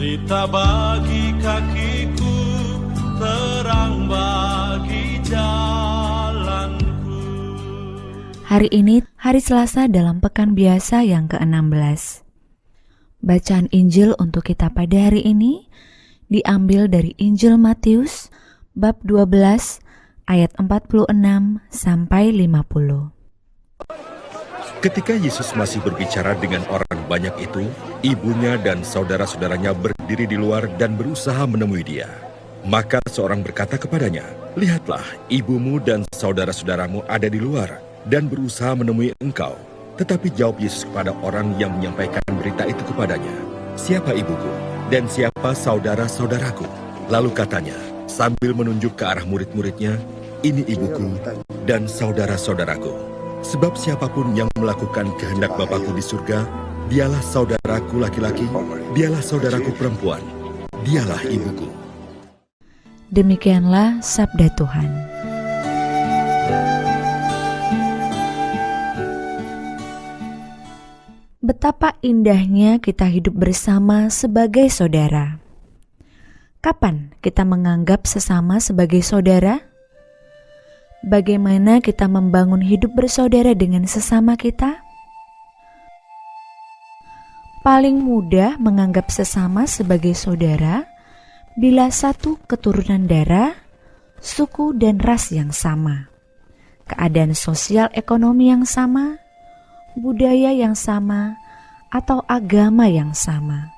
pelita bagi kakiku, terang bagi jalanku. Hari ini hari Selasa dalam pekan biasa yang ke-16. Bacaan Injil untuk kita pada hari ini diambil dari Injil Matius bab 12 ayat 46 sampai 50. Ketika Yesus masih berbicara dengan orang banyak itu, ibunya dan saudara-saudaranya berdiri di luar dan berusaha menemui dia. Maka seorang berkata kepadanya, "Lihatlah, ibumu dan saudara-saudaramu ada di luar dan berusaha menemui engkau." Tetapi jawab Yesus kepada orang yang menyampaikan berita itu kepadanya, "Siapa ibuku dan siapa saudara-saudaraku?" Lalu katanya, sambil menunjuk ke arah murid-muridnya, "Ini ibuku dan saudara-saudaraku. Sebab siapapun yang melakukan kehendak Bapakku di surga, dialah saudaraku laki-laki, dialah saudaraku perempuan, dialah ibuku." Demikianlah sabda Tuhan. Betapa indahnya kita hidup bersama sebagai saudara. Kapan kita menganggap sesama sebagai saudara? Bagaimana kita membangun hidup bersaudara dengan sesama kita? Paling mudah menganggap sesama sebagai saudara bila satu keturunan darah, suku dan ras yang sama, keadaan sosial ekonomi yang sama, budaya yang sama, atau agama yang sama.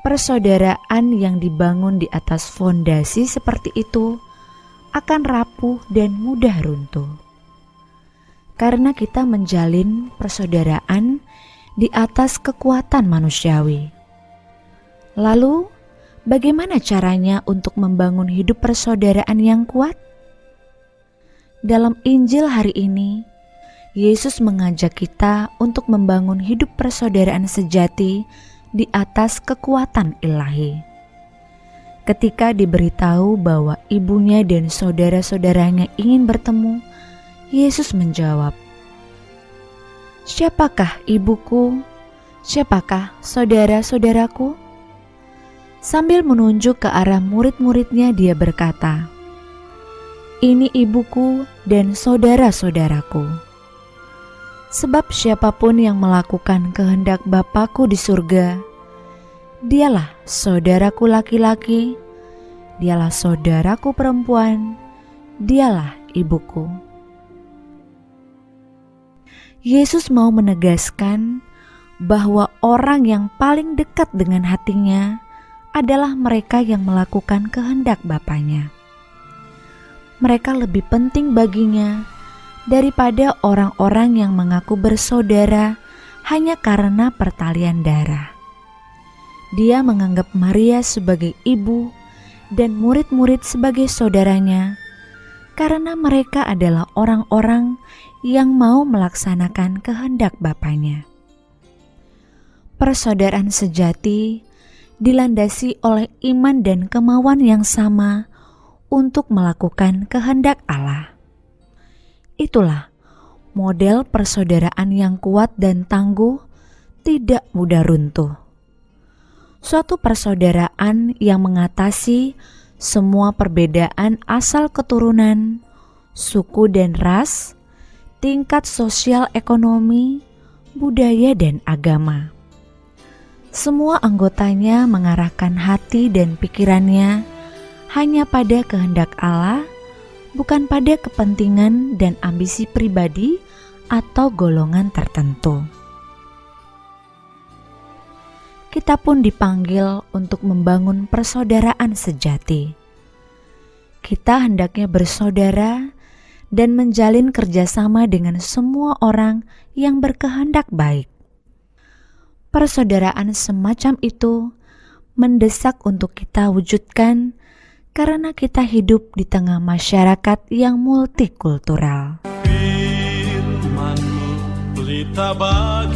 Persaudaraan yang dibangun di atas fondasi seperti itu akan rapuh dan mudah runtuh. Karena kita menjalin persaudaraan di atas kekuatan manusiawi. Lalu, bagaimana caranya untuk membangun hidup persaudaraan yang kuat? Dalam Injil hari ini, Yesus mengajak kita untuk membangun hidup persaudaraan sejati di atas kekuatan ilahi. Ketika diberitahu bahwa ibunya dan saudara-saudaranya ingin bertemu, Yesus menjawab, "Siapakah ibuku? Siapakah saudara-saudaraku?" Sambil menunjuk ke arah murid-muridnya, dia berkata, "Ini ibuku dan saudara-saudaraku. Sebab siapapun yang melakukan kehendak Bapakku di surga, dialah saudaraku laki-laki, dialah saudaraku perempuan, dialah ibuku." Yesus mau menegaskan bahwa orang yang paling dekat dengan hatinya adalah mereka yang melakukan kehendak Bapaknya. Mereka lebih penting baginya daripada orang-orang yang mengaku bersaudara hanya karena pertalian darah. Dia menganggap Maria sebagai ibu dan murid-murid sebagai saudaranya karena mereka adalah orang-orang yang mau melaksanakan kehendak Bapaknya. Persaudaraan sejati dilandasi oleh iman dan kemauan yang sama untuk melakukan kehendak Allah. Itulah model persaudaraan yang kuat dan tangguh, tidak mudah runtuh. Suatu persaudaraan yang mengatasi semua perbedaan asal keturunan, suku dan ras, tingkat sosial ekonomi, budaya dan agama. Semua anggotanya mengarahkan hati dan pikirannya hanya pada kehendak Allah, bukan pada kepentingan dan ambisi pribadi atau golongan tertentu. Kita pun dipanggil untuk membangun persaudaraan sejati. Kita hendaknya bersaudara dan menjalin kerjasama dengan semua orang yang berkehendak baik. Persaudaraan semacam itu mendesak untuk kita wujudkan karena kita hidup di tengah masyarakat yang multikultural. Firman-Mu pelita bagi